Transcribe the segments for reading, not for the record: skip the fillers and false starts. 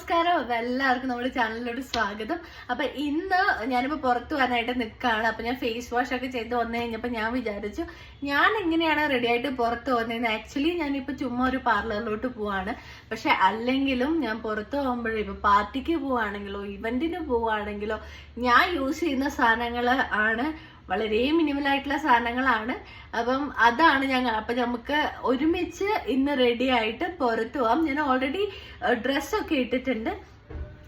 നമസ്കാരം. അപ്പൊ എല്ലാവർക്കും നമ്മുടെ ചാനലിലോട്ട് സ്വാഗതം. അപ്പൊ ഇന്ന് ഞാനിപ്പോ പുറത്തു പോകാനായിട്ട് നിൽക്കുകയാണ്. അപ്പൊ ഞാൻ ഫേസ് വാഷ് ഒക്കെ ചെയ്ത് വന്നു കഴിഞ്ഞപ്പോ ഞാൻ വിചാരിച്ചു ഞാൻ എങ്ങനെയാണ് റെഡി ആയിട്ട് പുറത്ത് പോകുന്നതെന്ന്. ആക്ച്വലി ഞാനിപ്പോ ചുമ്മാ ഒരു പാർലറിലോട്ട് പോവാണ്. പക്ഷെ അല്ലെങ്കിലും ഞാൻ പുറത്ത് പോകുമ്പോഴേ ഇപ്പൊ പാർട്ടിക്ക് പോവാണെങ്കിലോ ഇവന്റിന് പോവാണെങ്കിലോ ഞാൻ യൂസ് ചെയ്യുന്ന സാധനങ്ങൾ ആണ് വളരെ മിനിമലായിട്ടുള്ള സാധനങ്ങളാണ്. അപ്പം അതാണ് അപ്പൊ നമുക്ക് ഒരുമിച്ച് ഇന്ന് റെഡി ആയിട്ട് പുറത്തു പോവാം. ഞാൻ ഓൾറെഡി ഡ്രസ്സൊക്കെ ഇട്ടിട്ടുണ്ട്.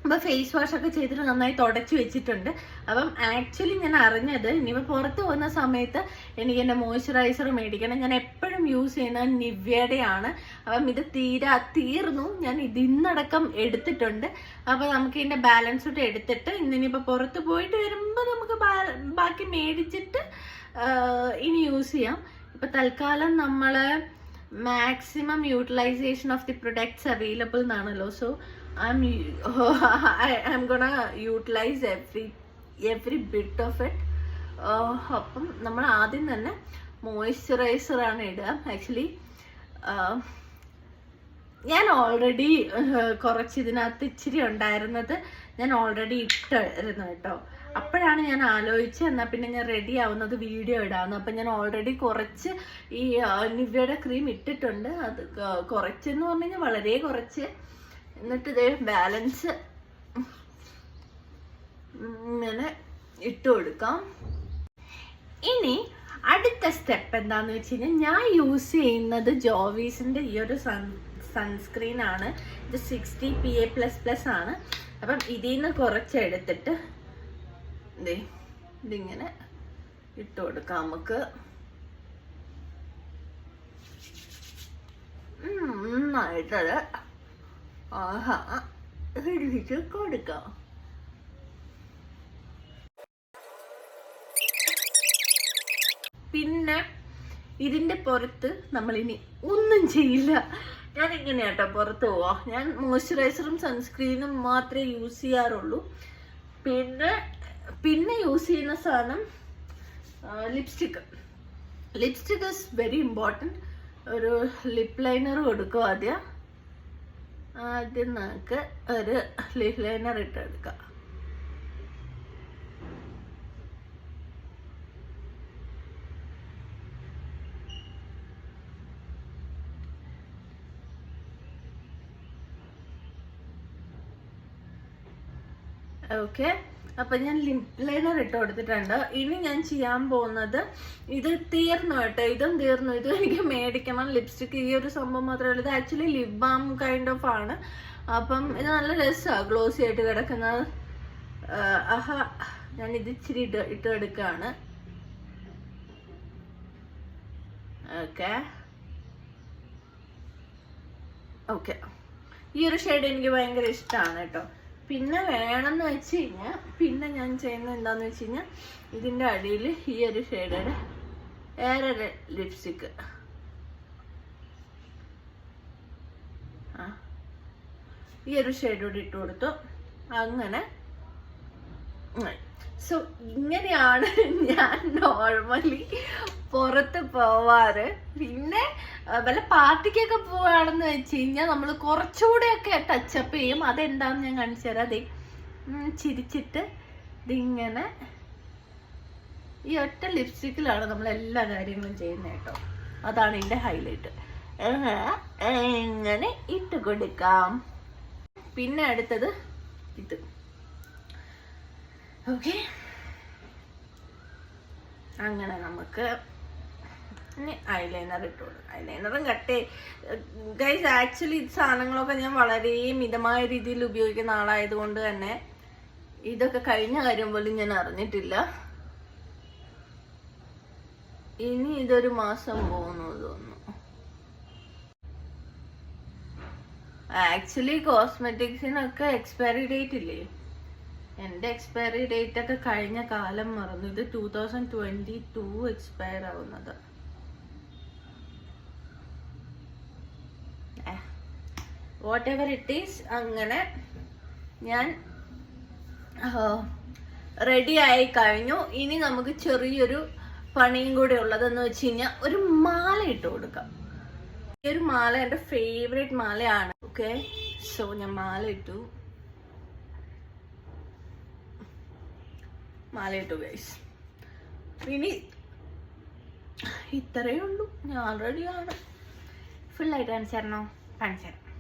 അപ്പൊ ഫേസ് വാഷ് ഒക്കെ ചെയ്തിട്ട് നന്നായി തുടച്ചു വെച്ചിട്ടുണ്ട്. അപ്പം ആക്ച്വലി ഞാൻ അറിഞ്ഞത് ഇനിയിപ്പോ പുറത്ത് പോകുന്ന സമയത്ത് എനിക്ക് എന്റെ മോയ്സ്ചറൈസർ മേടിക്കണം. ഞാൻ എപ്പോഴും യൂസ് ചെയ്യുന്നത് നിവ്യയുടെ ആണ്. അപ്പം ഇത് തീർന്നു. ഞാൻ ഇതിന്നടക്കം എടുത്തിട്ടുണ്ട്. അപ്പൊ നമുക്ക് ഇതിന്റെ ബാലൻസ് ഇട്ട് എടുത്തിട്ട് ഇന്നിനിപ്പോ പുറത്ത് പോയിട്ട് വരുമ്പോ നമുക്ക് ബാക്കി മേടിച്ചിട്ട് ഇനി യൂസ് ചെയ്യാം. ഇപ്പൊ തൽക്കാലം നമ്മള് maximum utilisation of the products available എന്നാണല്ലോ. So I'm gonna utilize every bit of it. അപ്പം നമ്മൾ ആദ്യം തന്നെ മോയ്സ്ചറൈസർ ആണ് ഇടുക. ആക്ച്വലി ഞാൻ ഓൾറെഡി കുറച്ച് ഇതിനകത്ത് ഇച്ചിരി ഉണ്ടായിരുന്നത് ഞാൻ ഓൾറെഡി ഇട്ടായിരുന്നു കേട്ടോ. അപ്പോഴാണ് ഞാൻ ആലോചിച്ച് എന്നാൽ പിന്നെ ഞാൻ റെഡി ആവുന്നത് വീഡിയോ ഇടാമെന്ന്. അപ്പം ഞാൻ ഓൾറെഡി കുറച്ച് ഈ നിവ്യയുടെ ക്രീം ഇട്ടിട്ടുണ്ട്. അത് കുറച്ചെന്ന് പറഞ്ഞു കഴിഞ്ഞാൽ വളരെ കുറച്ച്. എന്നിട്ട് ഇതേ ബാലൻസ് ഇങ്ങനെ ഇട്ട് കൊടുക്കാം. ഇനി അടുത്ത സ്റ്റെപ്പ് എന്താന്ന് വെച്ച് കഴിഞ്ഞാൽ ഞാൻ യൂസ് ചെയ്യുന്നത് ജോവീസിന്റെ ഈ ഒരു സൺസ്ക്രീൻ ആണ്. ഇത് 60 PA++ ആണ്. അപ്പം ഇതിൽ നിന്ന് കുറച്ചെടുത്തിട്ട് ഇതിങ്ങനെ ഇട്ട് കൊടുക്കാം നമുക്ക്. നന്നായിട്ടത് ഇടിച്ച് കൊടുക്കാം. പിന്നെ ഇതിന്റെ പുറത്ത് നമ്മളിനി ഒന്നും ചെയ്യില്ല. ഞാൻ ഇങ്ങനെയാട്ടോ പുറത്ത് പോവാ. ഞാൻ മോയ്സ്ചറൈസറും സൺസ്ക്രീനും മാത്രമേ യൂസ് ചെയ്യാറുള്ളൂ. പിന്നെ യൂസ് ചെയ്യുന്ന സാധനം ലിപ്സ്റ്റിക് ഇസ് വെരി ഇമ്പോർട്ടൻറ്റ്. ഒരു ലിപ് ലൈനർ കൊടുക്കും. ആദ്യം നമുക്ക് ഒരു ലിപ് ലൈനർ ഇട്ടെടുക്കാം. ഓക്കെ, അപ്പൊ ഞാൻ ലിപ് ലൈനർ ഇട്ട് കൊടുത്തിട്ടുണ്ട്. ഇനി ഞാൻ ചെയ്യാൻ പോകുന്നത് ഇത് തീർന്നു കേട്ടോ. ഇതും തീർന്നു. ഇതും എനിക്ക് മേടിക്കണം. ലിപ്സ്റ്റിക് ഈ ഒരു സംഭവം മാത്രമേ ഉള്ളൂ. ഇത് actually lip balm kind of ആണ്. അപ്പം ഇത് നല്ല രസമാണ്, ഗ്ലോസി ആയിട്ട് കിടക്കുന്നത്. ഞാൻ ഇത് ഇച്ചിരി ഇട്ടെടുക്കാണ്. ഓക്കെ, ഈ ഒരു ഷെയ്ഡ് എനിക്ക് ഭയങ്കര ഇഷ്ടമാണ് കേട്ടോ. പിന്നെ വേണമെന്ന് വെച്ച് കഴിഞ്ഞാൽ പിന്നെ ഞാൻ ചെയ്യുന്നത് എന്താന്ന് വെച്ച് കഴിഞ്ഞാൽ ഇതിൻ്റെ അടിയിൽ ഈ ഒരു ഷെയ്ഡുടെ വേറെ ലിപ്സ്റ്റിക്ക് ഈ ഒരു ഷെയ്ഡോട് ഇട്ട് കൊടുത്തു. അങ്ങനെ സോ ഇങ്ങനെയാണ് ഞാൻ നോർമലി പുറത്ത് പോവാറ്. പിന്നെ വല്ല പാർട്ടിക്കൊക്കെ പോവാണെന്ന് വെച്ച് കഴിഞ്ഞാൽ നമ്മൾ കുറച്ചുകൂടെയൊക്കെ ടച്ചപ്പ് ചെയ്യും. അതെന്താന്ന് ഞാൻ കാണിച്ചു തരാം. അതെ, ചിരിച്ചിട്ട് ഇതിങ്ങനെ ഈ ഒറ്റ ലിപ്സ്റ്റിക്കിലാണ് നമ്മൾ എല്ലാ കാര്യങ്ങളും ചെയ്യുന്നത് കേട്ടോ. അതാണ് ഇതിൻ്റെ ഹൈലൈറ്റ്. ഇങ്ങനെ ഇട്ട് കൊടുക്കാം. പിന്നെ അടുത്തത് ഇത്. ഓക്കെ, അങ്ങനെ നമുക്ക് ഇനി ഐലൈനർ ഇട്ട് കൊടുക്കും. ഐലൈനറും ഗൈസ് ആക്ച്വലി ഇത് സാധനങ്ങളൊക്കെ ഞാൻ വളരെ മിതമായ രീതിയിൽ ഉപയോഗിക്കുന്ന ആളായതുകൊണ്ട് തന്നെ ഇതൊക്കെ കഴിഞ്ഞ കാര്യം പോലും ഞാൻ അറിഞ്ഞിട്ടില്ല. ഇനി ഇതൊരു മാസം പോകുന്നു തോന്നുന്നു. ആക്ച്വലി കോസ്മെറ്റിക്സിനൊക്കെ എക്സ്പയറി ഡേറ്റ് ഇല്ലേ? എൻ്റെ എക്സ്പയറി ഡേറ്റ് ഒക്കെ കഴിഞ്ഞ കാലം മറന്നു. ഇത് 2022 എക്സ്പയർ ആവുന്നത്. What ever it is. അങ്ങനെ ഞാൻ റെഡി ആയി കഴിഞ്ഞു. ഇനി നമുക്ക് ചെറിയൊരു പണിയും കൂടെ ഉള്ളതെന്ന് വെച്ച് കഴിഞ്ഞാൽ ഒരു മാല ഇട്ട് കൊടുക്കാം. ഈ ഒരു മാല എൻ്റെ ഫേവറേറ്റ് മാലയാണ്. ഓക്കെ, സോ ഞാൻ മാല ഇട്ടു. മാലയിട്ടു ഗൈസ്. ഇനി ഇത്രയേ ഉള്ളൂ, ഞാൻ റെഡിയാണ്. ഫുള്ളായിട്ട് കാണിച്ചു തരണോ? കാണിച്ചു തരാം.